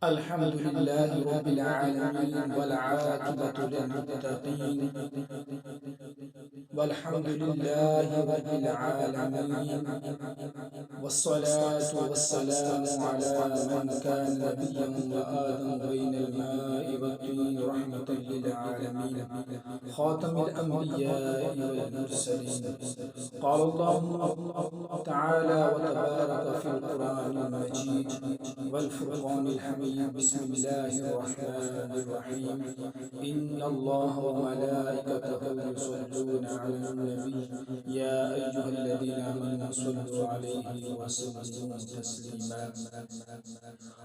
الحمد لله رب العالمين والعاقبة للمتقين والحمد لله رب العالمين والصلاة والسلام على من كان نبيا وآدم بين الماء والطين رحمة للعالمين خاتم الأنبياء والمرسلين. قال الله تعالى وتبارك في القرآن المجيد والفرقان الحميد. بسم الله الرحمن الرحيم. إن الله وملائكته يصلون على النبي يا أيها الذين آمنوا صلوا عليه وسلموا تسليما.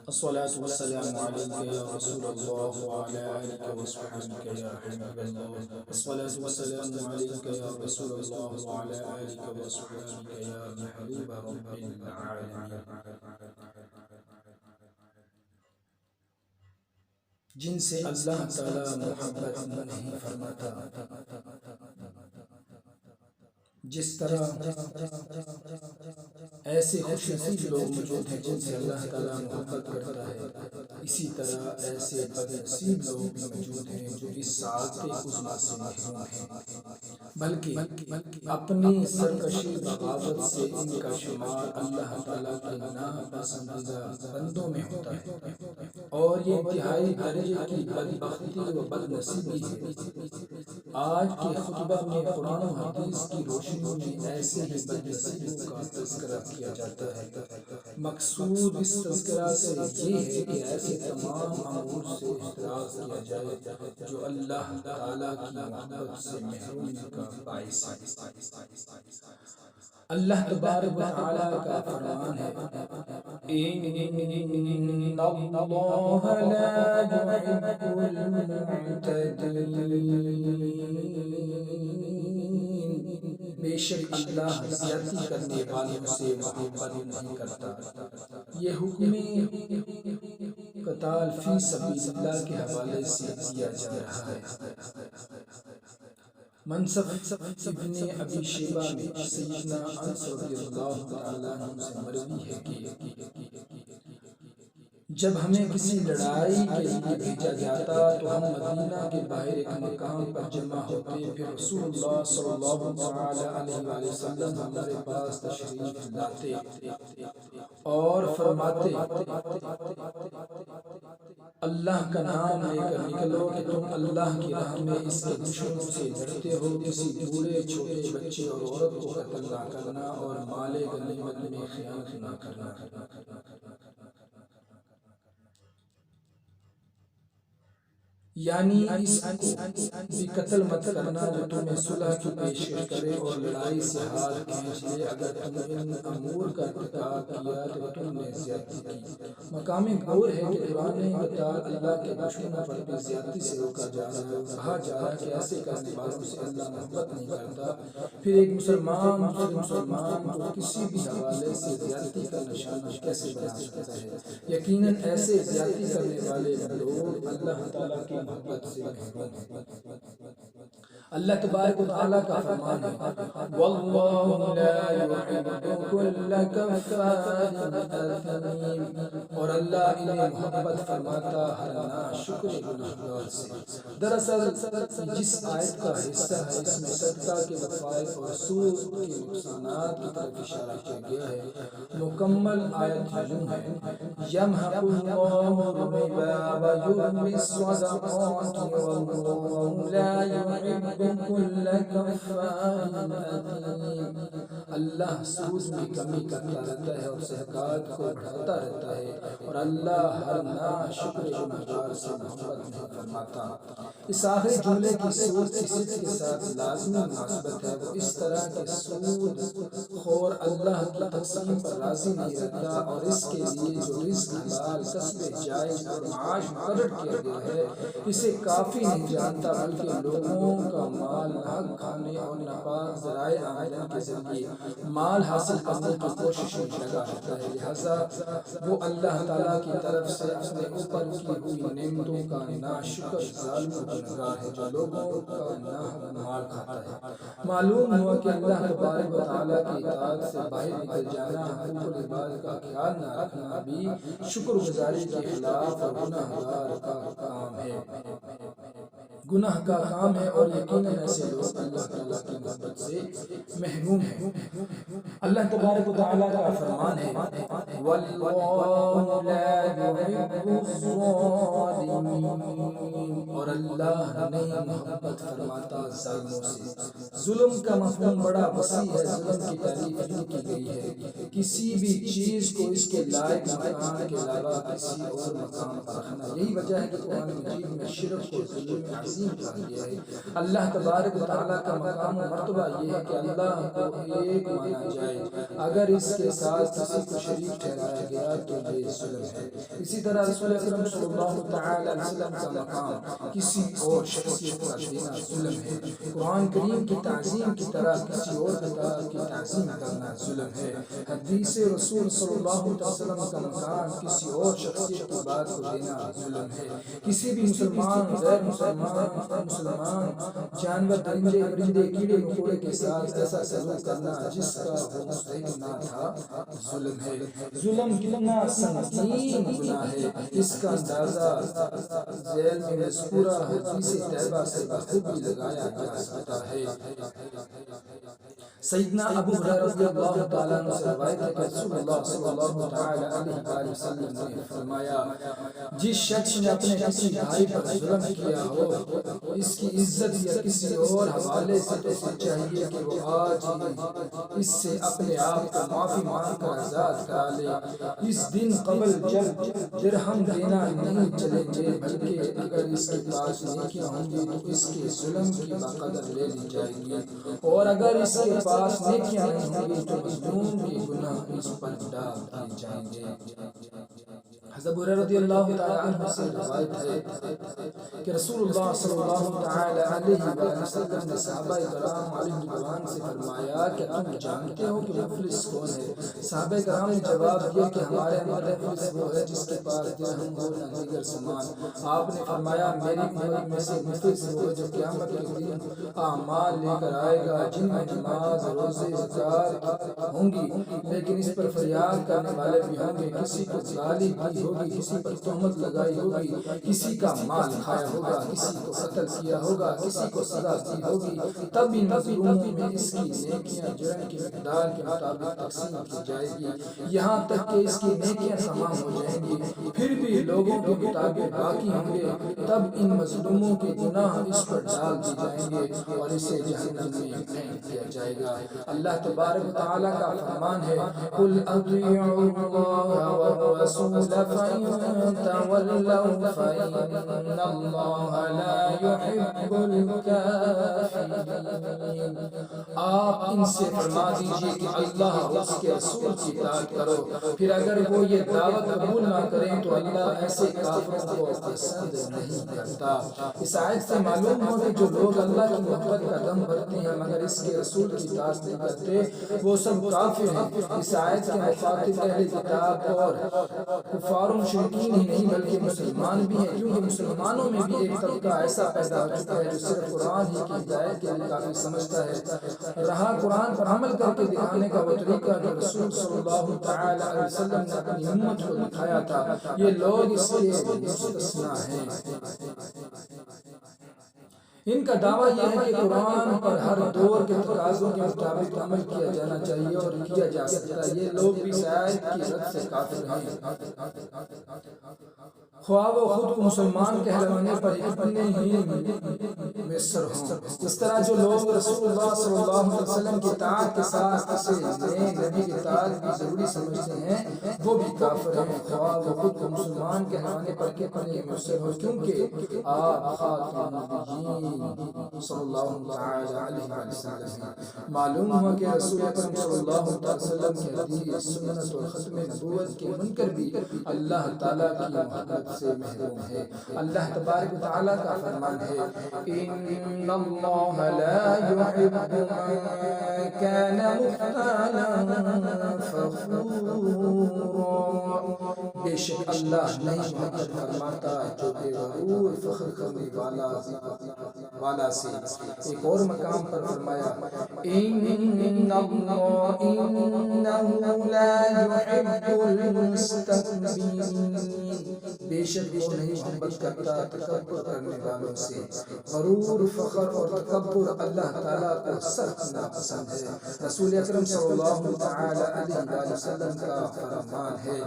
الصلاة والسلام عليك يا رسول الله وعلى آلك وصحبك يا حبيب الله. الصلاة والسلام عليك يا رسول الله وعلى آلك وصحبك يا محبوب رب العالمين. جن سے اللہ تعالی محبت نہیں فرماتا، جس طرح ایسے خوش نصیب لوگ موجود ہیں جن سے اللہ تعالیٰ محبت کرتا ہے، اسی طرح ایسے بد نصیب لوگ بھی موجود ہیں جو اس سعادت عظمیٰ سے محروم ہیں، بلکہ اپنی سرکشی بغاوت سے ان کا شمار اللہ تعالیٰ کے ناپسندیدہ بندوں میں ہوتا ہے، اور یہ انتہائی درجے کی بدبختی و بد نصیبی ہے۔ آج کے خطبہ میں قرآن و حدیث کی روشنی میں ایسے ہی بد نصیبوں کا تذکرہ کیا جاتا ہے۔ مقصود اس تذکرہ سے یہ ہے کہ ایسے تمام امور سے احتراز کیا جائے جو اللہ تعالیٰ کی محبت سے محرومی کا باعث ہے۔ اللہ تبارک و تعالیٰ کا فرمان ہے، إِنَّ اللَّهَ لَا يُحِبُّ الْمُعْتَدِينَ۔ بے شک اللہ زیادتی کرنے والوں سے محبت نہیں کرتا۔ یہ حکم قتال فی سبیل اللہ کے حوالے سے دیا جا رہا ہے۔ منصف ابن ابی شیبہ میں سیدنا انس رضی اللہ تعالیٰ عنہ سے مروی ہے کہ جب ہمیں کسی لڑائی کے لیے بھیجا جاتا تو ہم مدینہ کے باہر ایک مقام پر جمع ہوتے، پھر رسول اللہ صلی اللہ علیہ وسلم ہمارے پاس تشریف لاتے اور فرماتے، اللہ کا نام لے کر نکلو کہ تم اللہ کی راہ میں اس کے دشمنوں سے لڑتے ہو، کسی بوڑھے چھوٹے بچے اور عورت کو قتل نہ کرنا اور مال غنیمت میں خیانت نہ کرنا۔ یعنی اس کو بھی قتل مت کرنا جو تمہیں صلح کی پیشکش کرے اور لڑائی سے ہاتھ کھینچ لے۔ اگر تم نے ان امور کا ارتکاب کیا تو تم نے زیادتی کی۔ مقام غور ہے کہ قرآن قتال اللہ کے دشمنوں پر بھی زیادتی سے روکا جا رہا ہے۔ کہا جا رہا ہے کہ ایسے کرنے والوں سے اللہ محبت نہیں کرتا۔ پھر ایک مسلمان دوسرے مسلمان کو کسی بھی حوالے سے زیادتی کا نشانہ کیسے بنا سکتا ہے؟ یقیناً ایسے زیادتی کرنے والے لوگ اللہ تعالیٰ کی محبت سے محروم ہیں۔ اللہ تبارک و تعالیٰ کا فرمان ہے، وَاللَّهُ لَا يُحِبُّ كُلَّ كَفَّارٍ أَثِيمٍ، اور اللہ انہیں محبت فرماتا ہر ناشکر گنہگار سے۔ دراصل جس آیت کا حصہ ہے اس میں صدقہ کے وفائد اور سود کے نقصانات کی طرف اشارہ کیا گیا ہے۔ مکمل آیت یوں ہے، يَمْحَقُ اللَّهُ الرِّبَا وَيُرْبِي الصَّدَقَاتِ وَاللَّهُ لَا يُحِبُّ كُلَّ كَفَّارٍ أَثِيمٍ۔ اللہ سود میں کمی کرتا رہتا ہے اور صدقات کو بڑھاتا رہتا ہے، اور اللہ ہر ناشکر گنہگار سے محبت نہیں فرماتا۔ اس آخری جملے کی سود کی صدق کے ساتھ لازمی مناسبت ہے۔ وہ اس طرح کے سود خور اللہ کی تقسیم پر راضی نہیں رہتا، اور اس کے لیے جو رزق حلال کسب جائز اور معاش مقرر کیا گیا ہے اسے کافی نہیں جانتا، بلکہ لوگوں کا مال ناحق کھانے اور ناپاک ذرائع آمدنی کے ذریعے مال حاصل کرنے کی کوشش میں لگا رہتا ہے۔ لہٰذا وہ اللہ تعالیٰ کی طرف سے اپنے اوپر کی ہوئی نعمتوں کا ناشکر ظالموں گنہگار ہے جو لوگوں کا ناحق مال کھاتا ہے۔ معلوم ہوا کہ اللہ تبارک و تعالیٰ کی اطاعت سے باہر نکل جانا، حقوق العباد کا خیال نہ رکھنا بھی شکر گزاری کے خلاف اور گنہگار کا کام ہے، گناہ کا کام ہے، اور یقیناً ایسے لوگ اللہ تعالیٰ کی محبت سے محروم ہیں۔ اللہ تبارک و تعالیٰ کا فرمان ہے وَاللَّهُ لَا يُحِبُّ الظَّالِمِينَ، اور اللہ نہیں محبت فرماتا ظالموں سے۔ ظلم کا مفہوم بڑا وسیع ہے۔ ظلم کی تعریف یوں کی گئی ہے کسی بھی چیز کو اس کے لائق مقام کے علاوہ کسی اور مقام پر رکھنا۔ یہی وجہ ہے کہ قرآن مجید میں شرک کو ظلم عظیم کہا گیا ہے۔ اللہ تبارک و تعالیٰ کا مقام و مرتبہ یہ ہے کہ اللہ کو ایک مانا جائے، اگر اس کے ساتھ کسی کو شریک ٹھہرایا گیا تو یہ ظلم ہے۔ اسی طرح رسول اکرم صلی اللہ تعالی علیہ وسلم کا مقام کسی اور شخصیت کا دینا ظلم ہے۔ قرآن کریم کی تعظیم کی طرح کسی اور کتاب کی تعظیم کرنا ظلم ہے۔ حدیث رسول صلی اللہ علیہ وسلم کا مقام کسی اور شخصیت کی بات کو دینا ظلم ہے۔ کسی بھی مسلمان، غیر مسلمان، جانور، درندے، پرندے، کیڑے مکوڑے کے ساتھ ایسا سلوک کرنا جس کا وہ مستحق نہ تھا ظلم ہے۔ ظلم کتنا سنگین گناہ ہے اس کا اندازہ ذیل میں مذکورہ حدیث طیبہ سے بخوبی لگایا جا سکتا ہے۔ سیدنا ابو ہریرہ رضی اللہ تعالیٰ عنہ سے روایت ہے کہ رسول اللہ صلی اللہ تعالیٰ علیہ وسلم نے فرمایا جس شخص نے اپنے کسی بھائی پر ظلم کیا ہو اس کی عزت یا کسی اور حوالے سے تو اسے چاہیے کہ وہ آج ہی اس سے اپنے آپ کو معافی مانگ کر آزاد کرا لے۔ اس دن قبل جب درہم دینا نہیں چلیں گے بلکہ اگر اس کے پاس نیکیاں ہوں گی تو اس کے ظلم کی بقدر لے لی جائے گی، اور اگر اس کے پاس نیکیاں نہیں ہوں گی تو مظلوم کے گناہ اس پر ڈال دیے جائیں گے۔ حضرت ابو ہریرہ رضی اللہ تعالیٰ عنہ سے روایت ہے کہ رسول اللہ صلی اللہ تعالیٰ علیہ وسلم نے صحابہ کرام علیہ رضوان سے فرمایا کہ تم جانتے ہو کہ مفلس کون ہے؟ صحابہ کرام نے جواب دیا کہ ہمارے اندر مفلس وہ ہے جس کے پاس درہم ہو نہ دیگر سامان۔ آپ نے فرمایا میری امت میں سے مفلس وہ ہے جو قیامت کے دن اعمال لے کر آئے گا جن میں نماز، روزے، زکوٰۃ ہوں گی، لیکن اس پر فریاد کرنے والے بھی ہوں گے، کسی کو گالی دی ہوگی، کسی پر تہمت لگائی ہوگی، کسی کا مال کھایا ہوگا، کسی کو قتل کیا ہوگا، کسی کو سزا دی ہوگی، تب ان مظلوموں میں اس کی نیکیاں جرم کی مقدار کے مطابق تقسیم کی جائے گی یہاں تک کہ اس کی نیکیاں تمام ہو جائیں گی، پھر بھی لوگوں کے مطابق باقی ہوں گے، تب ان مظلوموں کے گناہ اس پر ڈال دی جائیں گے اور اسے جہنم میں پھینک دیا جائے گا۔ اللہ تبارک تعالیٰ کا فرمان ہے قُلْ أَطِيعُوا اللَّهَ وَالرَّسُولَ فَإِن تَوَلَّوْا فَإِنَّ اللَّهَ لَا يُحِبُّ الْكَافِرِينَ۔ آپ ان سے فرما دیجئے کہ اللہ اور اس کے رسول کی اطاعت کرو، پھر اگر وہ یہ دعوت قبول نہ کریں تو اللہ ایسے کافروں کو پسند نہیں کرتا۔ اس آیت سے معلوم ہو کہ جو لوگ اللہ کی محبت کا دم بھرتے ہیں مگر اس کے رسول کی اطاعت نہیں کرتے وہ سب کافر ہیں۔ اس آیت کے مخاطب اہل کتاب اور کفار و مشرکین ہی نہیں بلکہ مسلمان بھی ہیں، کیونکہ مسلمانوں میں بھی ایک طبقہ ایسا پیدا ہو چکا ہے جو صرف قرآن ہی کی ہدایت کے لیے کافی سمجھتا ہے، رہا قرآن پر عمل کر کے دکھانے کا وہ طریقہ جو رسول صلی اللہ تعالی علیہ وسلم نے اپنی امت کو دکھایا تھا، یہ لوگ اس کے مستثنیٰ ہیں۔ ان کا دعویٰ یہ ہے کہ قرآن پر ہر دور کے تقاضوں کے مطابق عمل کیا جانا چاہیے اور کیا جا سکتا ہے۔ یہ لوگ بھی آیت کی رد سے کافر ہیں، خواہ وہ خود کو مسلمان کہلوانے پر اتنے ہی مصر ہوں۔ اس طرح جو لوگ رسول اللہ صلی اللہ علیہ وسلم کی اطاعت کے ساتھ کسی نئے نبی کی اطاعت بھی ضروری سمجھتے ہیں وہ بھی کافر ہیں، خواہ وہ خود کو مسلمان کہلوانے پر کتنے مصر ہوں، کیونکہ آپ خاتم النبیین صلی اللہ علیہ وسلم ہیں۔ معلوم ہوا کہ رسول اکرم صلی اللہ علیہ وسلم کی حدیث، سنت اور ختم نبوت کے منکر بھی اللہ تعالیٰ کی محبت سے محروم ہے۔ اللہ تبارک و تعالیٰ کا فرمان ہے ان اللہ لا يحب من كان مختالا فخورا، بے شک اللہ نہیں محبت فرماتا جو بے غرور فخر کرنے والا سے۔ ایک اور مقام پر فرمایا انہ لا يحب المستكبرین، بے شک وہ نہیں محبت کرتا تکبر کرنے والوں سے۔ غرور، فخر اور تکبر اللہ تعالیٰ کو سخت ناپسند ہے۔ رسول اکرم صلی اللہ تعالی علیہ وسلم کا فرمان ہے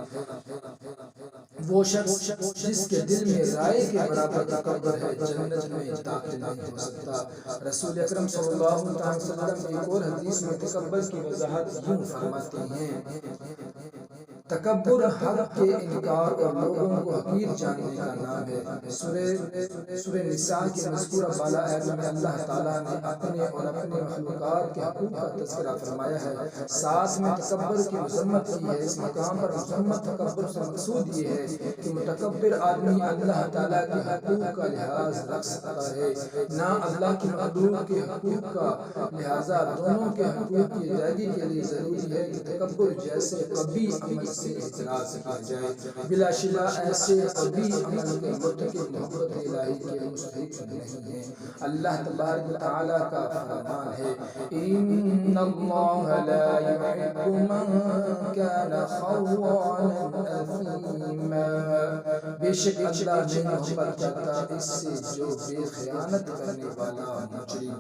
وہ شخص جس کے دل میں رائے کے برابر تکبر ہے جنت میں داخل نہیں ہو سکتا۔ رسول اکرم صلی اللہ علیہ وسلم ایک اور حدیث میں تکبر کی وضاحت یوں فرماتے ہیں تکبر حق کے انکار اور لوگوں کو حقیر جاننے کا نام ہے۔ سورہ نساء کی مذکورہ بالا آیت میں اللہ تعالیٰ نے اپنے اور اپنے مخلوقات کے حقوق کا تذکرہ فرمایا ہے، ساتھ میں تکبر کی مذمت کی ہے۔ اس مقام پر مذمت تکبر سے مقصود یہ ہے کہ متکبر آدمی اللہ تعالیٰ کے حقوق کا لحاظ رکھ سکتا ہے، نہ اللہ کی مخلوق کے حقوق کا۔ لہٰذا دونوں کے حقوق کی ادائیگی کے لیے ضروری ہے کہ تکبر جیسے قبیح عمل سے اعتراض کیا جائے۔ بلا شبہ ایسے قبیح عمل کے مرتکب محبت الہی کے مستحق نہیں ہیں۔ اللہ تبارک و تعالیٰ کا فرمان ہے ان اللہ لا يحب من كان خوانا اثیما، بے شک اللہ نہیں محبت کرتا اس سے جو بے خیانت کرنے والا مجرم۔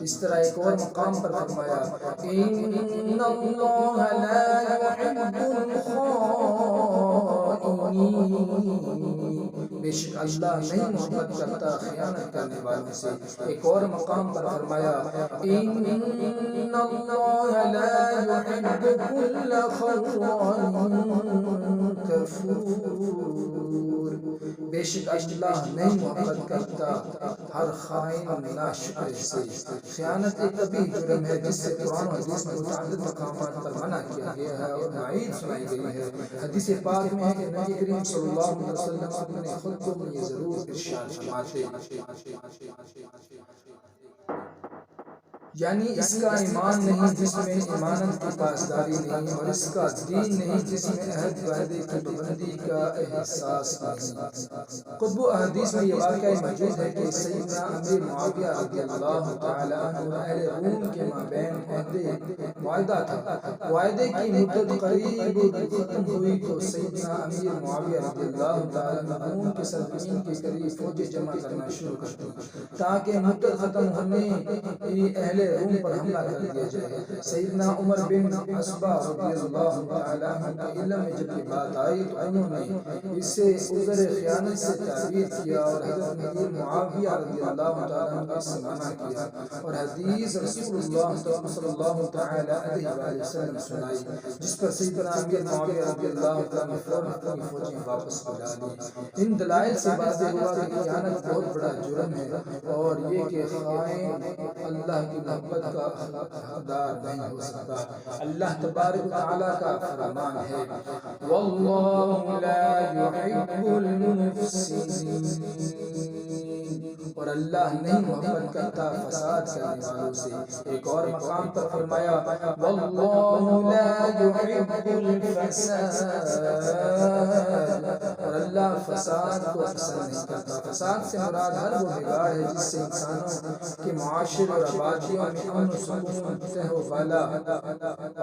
اس طرح ایک اور مقام پر فرمایا ان اللہ لا يحب الخائنین، بے شک اللہ نہیں محبت کرتا خیانت کرنے والوں سے۔ ایک اور مقام پر فرمایا ان اللہ لا يحب كل خوان کفور، بے شک اللہ نہیں محبت کرتا ہر خائن ناشکر سے۔ خیانت ایک قبیح جرم ہے جس سے قرآن و حدیث میں متعدد مقامات پر منع کیا گیا ہے اور وعید سنائی گئی ہے۔ حدیث پاک میں ہے کہ نبی کریم صلی اللہ علیہ وسلم اپنے خطبوں میں یہ ضرور ارشاد فرماتے یعنی اس کا ایمان نہیں جس میں امانت کی پاسداری نہیں، اور اس کا دین نہیں جس میں عہد وعدے کی پابندی کا احساس نہیں۔ قطب احادیث میں یہ واقعہ موجود ہے کہ سیدنا امیر معاویہ رضی اللہ تعالی عنہ اور اہل روم کے مابین معاہدہ تھا۔ معاہدے کی مدت قریب ختم ہوئی تو سیدنا امیر معاویہ رضی اللہ تعالی عنہ روم کے سرزمین کے قریب فوجیں جمع کرنا شروع کر دی تاکہ مدت ختم ہونے اہل روم پر حملہ کر دیا جائے۔ سیدنا عمر بن عصبہ رضی اللہ تعالی عنہ کے علم میں جب یہ بات آئی تو انہوں نے اسے عذر خیانت سے تعبیر کیا اور حضرت امیر معاویہ رضی اللہ تعالی عنہ سے منع کیا اور حدیث رسول اللہ صلی اللہ تعالی علیہ وسلم سنائی، جس پر سیدنا امیر معاویہ رضی اللہ تعالی عنہ فوراً اپنی فوجیں واپس بلا لی۔ ان دلائل سے واضح ہوا کہ خیانت بہت بڑا جرم ہے اور یہ کہ خائن اللہ کی محبت کا حقدار نہیں ہو سکتا۔ اللہ تبارک و تعالیٰ کا فرمان ہے واللہ لا يحب المفسدین، اور اللہ نہیں محبت کرتا فساد کرنے والوں سے۔ ایک اور مقام پر فرمایا واللہ لا يحب الفساد، اور اللہ فساد کو پسند نہیں کرتا۔ فساد سے مراد ہر وہ بگاڑ ہے جس سے انسانوں کے معاشرے اور آبادیوں میں امن و سکون تہ و بالا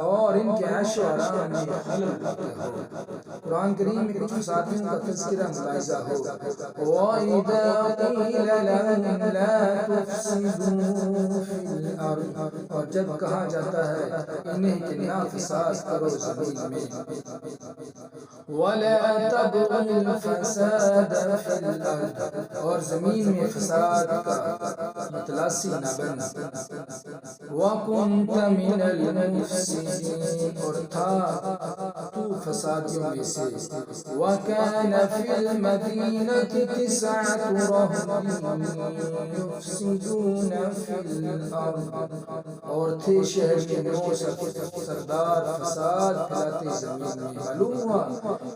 اور ان کے عیش و آرام میں خلل ہوتے ہو۔ قرآن کریم میں کچھ فسادیوں کا تذکرہ ملاحظہ ہو وَإِذَا قِيلَ لَهُمْ لَا تُفْسِدُوا فِي الْأَرْضِ، اور جب کہا جاتا ہے انہیں کہ نہ فساد کرو زمین میں، وَلَا تَبْغُوا الْفَسَادَ فِي الْأَرْضِ، اور زمین میں فساد کا متلاسی نہ بننا، وَكُنْتَ مِنَ الْمُفْسِدِينَ، اور تھا تو فسادیوں میں سے وَكَانَ فِي الْمَدِينَةِ 9 رَهْطٍ يُفْسِدُونَ فِي الْأَرْضِ، اور تھے شہر میں 9 سردار فساد پھیلاتے زمین میں۔ معلوم ہوا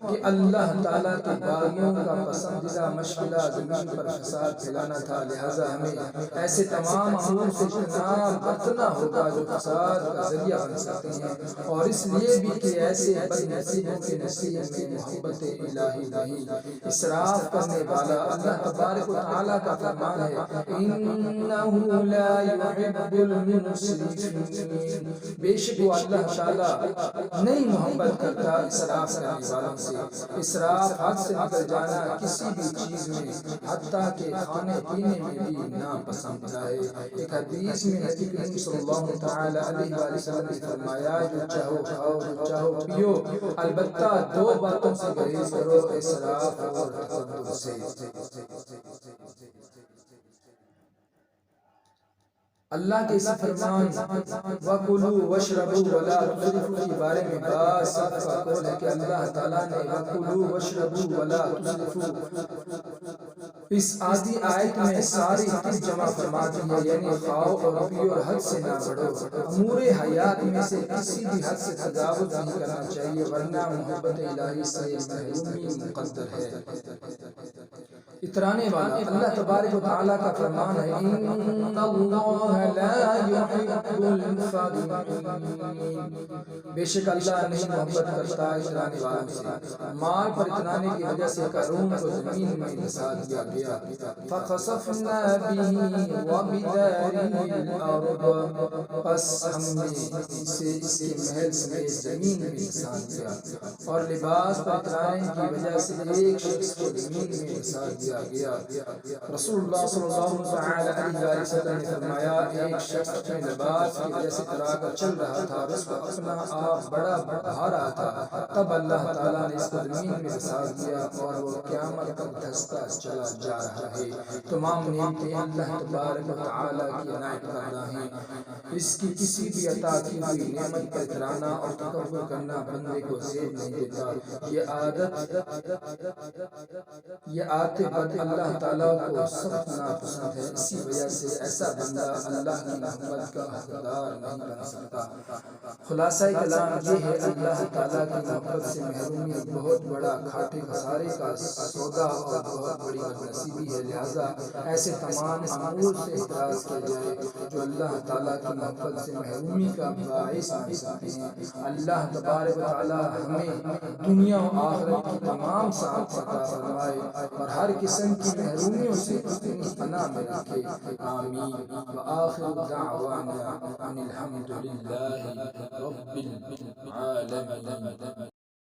کہ اللہ تعالیٰ کے باغیوں کا پسندیدہ مشغلہ زمین پر فساد پھیلانا تھا، لہٰذا ہمیں ایسے تمام امور سے اجتناب برتنا ہوگا جو فساد کا ذریعہ بن سکتے ہیں، اور اس لیے بھی کہ ایسے بد نصیبوں کے نصیب میں محبت الہی نہیں۔ اسراف کرنے والا اللہ تبارک و تعالیٰ کا فرمان ہے اِنَّهُ لَا يُحِبُّ الْمُسْرِفِينَ، بے شک وہ اللہ تعالیٰ نہیں محبت کرتا اسراف کرنے والوں سے۔ اسراف حد سے نکل جانا کسی بھی چیز میں، حتیٰ کہ کھانے پینے میں بھی ناپسندیدہ ہے۔ ایک حدیث میں نبی کریم صلی اللہ تعالی علیہ وآلہ وسلم نے فرمایا جو چاہو کھاؤ جو چاہو پیو، البتہ 2 باتوں سے گریز کرو، اسراف اور تکبر سے۔ اللہ کے اس فرمان وَكُلُوا وَاشْرَبُوا وَلَا تُسْرِفُوا کے بارے میں بعض سلف کا قول ہے کہ اللہ تعالیٰ نے وَكُلُوا وَاشْرَبُوا وَلَا تُسْرِفُوا اس آدھی آیت میں ساری چیز جمع فرما دی ہے، یعنی کھاؤ اور پیو اور حد سے نہ بڑھو۔ امور حیات میں سے کسی بھی حد سے تجاوز نہیں کرنا چاہیے، ورنہ محبت الہی سے محرومی مقدر ہے۔ اترانے والا اللہ تبارک و تعالیٰ کا فرمان ہے اِنَّ اللَّهَ لَا يُحِبُّ الْمُفْرِطِينَ، بے شک اللہ نہیں محبت کرتا اترانے والوں سے۔ مال پر اترانے کی وجہ سے قارون کو زمین میں دھسا دیا گیا، فَخَسَفْنَا بِهِ وَبِدَارِهِ الْأَرْضَ، پس ہم نے اسے اس کے محل سمیت زمین میں دھسا دیا۔ اور لباس پر اترانے کی وجہ سے ایک شخص کو زمین میں دھسا دیا گیا۔ رسول اللہ صلی اللہ تعالی علیہ وسلم نے فرمایا ایک شخص اپنے لباس کی وجہ سے اترا کر چل رہا تھا اور اس کو اپنا آپ بڑا بڑھا رہا تھا، تب اللہ تعالیٰ نے اس کو زمین میں دھسا دیا اور وہ قیامت تک دھستا چلا جا رہا ہے۔ تمام نعمتیں اللہ تبارک و تعالیٰ کی عنایت کردہ ہیں، اس کی کسی بھی عطا کی ہوئی نعمت پر اترانا اور تکبر کرنا بندے کو زیب نہیں دیتا۔ یہ عادت اللہ تعالیٰ کو سخت ناپسند ہے، اسی وجہ سے ایسا بندہ اللہ کی محبت کا حقدار نہیں بن سکتا۔ خلاصہ کلام یہ ہے اللہ تعالیٰ کی محبت سے محرومی بہت بڑا گھاٹے خسارے کا سودا اور بہت بڑی بدنصیبی ہے، لہٰذا ایسے تمام امور سے احتراز کیا جائے جو اللہ تعالیٰ کی محبت سے محرومی کا باعث بن سکتے ہیں۔ اللہ تبارک و تعالیٰ ہمیں دنیا و آخرت کی تمام سعادت عطا فرمائے اور ہر قسم کی محرومیوں سے اپنی پناہ میں رکھے، آمین۔ وآخر دعوانا ان الحمد للہ رب العالمین۔